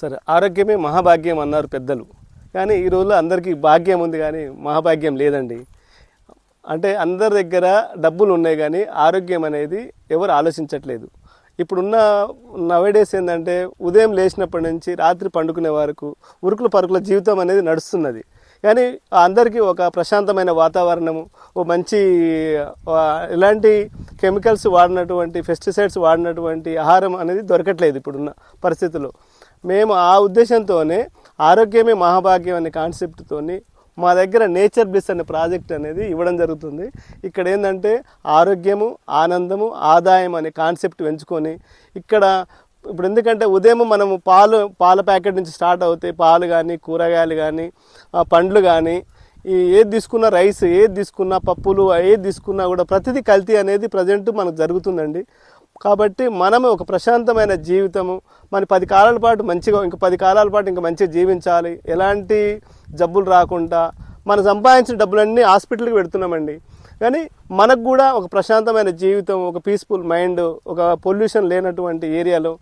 సరే, ఆరోగ్యమే మహాభాగ్యం అన్నారు పెద్దలు. కానీ ఈ రోజుల్లో అందరికీ భాగ్యం ఉంది కానీ మహాభాగ్యం లేదండి. అంటే అందరి దగ్గర డబ్బులు ఉన్నాయి కానీ ఆరోగ్యం అనేది ఎవరు ఆలోచించట్లేదు. ఇప్పుడున్న నవేడేస్ ఏంటంటే ఉదయం లేచినప్పటి నుంచి రాత్రి పండుకునే వరకు ఉరుకుల పరుకుల జీవితం అనేది నడుస్తున్నది. కానీ అందరికీ ఒక ప్రశాంతమైన వాతావరణము, ఓ మంచి ఎలాంటి కెమికల్స్ వాడినటువంటి, పెస్టిసైడ్స్ వాడినటువంటి ఆహారం అనేది దొరకట్లేదు ఇప్పుడున్న పరిస్థితుల్లో. మేము ఆ ఉద్దేశంతోనే ఆరోగ్యమే మహాభాగ్యం అనే కాన్సెప్ట్తోని మా దగ్గర నేచర్ బ్లిస్ అనే ప్రాజెక్ట్ అనేది ఇవ్వడం జరుగుతుంది. ఇక్కడ ఏంటంటే ఆరోగ్యము, ఆనందము, ఆదాయం అనే కాన్సెప్ట్ పెంచుకొని ఇక్కడ ఇప్పుడు ఎందుకంటే ఉదయం మనము పాల ప్యాకెట్ నుంచి స్టార్ట్ అవుతాయి. పాలు కానీ, కూరగాయలు కానీ, పండ్లు కానీ, ఏది తీసుకున్నా, రైస్ ఏది తీసుకున్నా, పప్పులు ఏది తీసుకున్నా కూడా ప్రతిదీ కల్తీ అనేది ప్రజెంట్ మనకు జరుగుతుందండి. కాబట్టి మనము ఒక ప్రశాంతమైన జీవితము, మన 10 కాలాల పాటు మంచిగా, ఇంకా 10 కాలాల పాటు ఇంకా మంచిగా జీవించాలి, ఎలాంటి జబ్బులు రాకుండా. మనం సంపాదించిన డబ్బులన్నీ హాస్పిటల్కి పెడుతున్నామండి. కానీ మనకు కూడా ఒక ప్రశాంతమైన జీవితం, ఒక పీస్ఫుల్ మైండ్, ఒక పొల్యూషన్ లేనటువంటి ఏరియాలో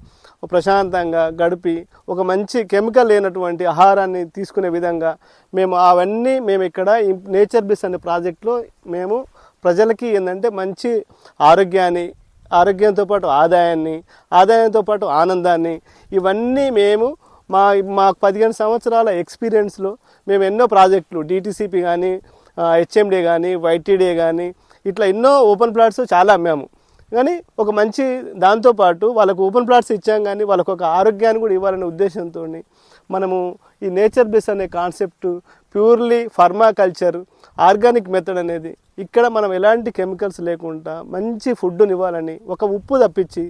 ప్రశాంతంగా గడిపి ఒక మంచి కెమికల్ లేనటువంటి ఆహారాన్ని తీసుకునే విధంగా మేము ఇక్కడ నేచర్ బ్లిస్ అనే ప్రాజెక్ట్లో మేము ప్రజలకి ఏంటంటే మంచి ఆరోగ్యంతో పాటు ఆదాయంతో పాటు ఆనందాన్ని, ఇవన్నీ మేము మాకు 15 సంవత్సరాల ఎక్స్పీరియన్స్లో మేము ఎన్నో ప్రాజెక్టులు డిటీసీపీ కానీ, హెచ్ఎండి కానీ, వైటీడీ కానీ, ఇట్లా ఎన్నో ఓపెన్ ప్లాట్స్ చాలా అమ్మాము. కానీ ఒక మంచి దాంతోపాటు వాళ్ళకు ఓపెన్ ప్లాట్స్ ఇచ్చాం, కానీ వాళ్ళకు ఒక ఆరోగ్యాన్ని కూడా ఇవ్వాలనే ఉద్దేశంతో మనము ఈ నేచర్ బ్లిస్ అనే కాన్సెప్ట్ ప్యూర్లీ ఫార్మాకల్చర్, ఆర్గానిక్ మెథడ్ అనేది ఇక్కడ మనం ఎలాంటి కెమికల్స్ లేకుండా మంచి ఫుడ్ని ఇవ్వాలని, ఒక ఉప్పు తప్పించి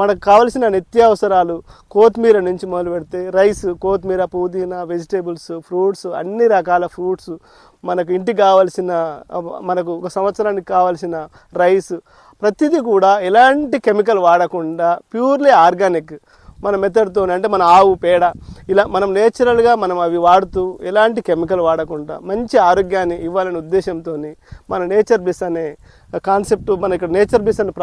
మనకు కావలసిన నిత్యావసరాలు కొత్తిమీర నుంచి మొదలు పెడితే రైస్, కొత్తిమీర, పుదీనా, వెజిటేబుల్స్, ఫ్రూట్స్, అన్ని రకాల ఫ్రూట్స్, మనకు ఇంటికి కావాల్సిన, మనకు ఒక సంవత్సరానికి కావాల్సిన రైస్, ప్రతిదీ కూడా ఎలాంటి కెమికల్ వాడకుండా ప్యూర్లీ ఆర్గానిక్ మన మెథడ్తో, అంటే మన ఆవు పేడ, ఇలా మనం నేచురల్గా మనం అవి వాడుతూ ఎలాంటి కెమికల్ వాడకుండా మంచి ఆరోగ్యాన్ని ఇవ్వాలనే ఉద్దేశంతో మన నేచర్ బ్లిస్ అనే కాన్సెప్ట్, మన ఇక్కడ నేచర్ బ్లిస్ అనే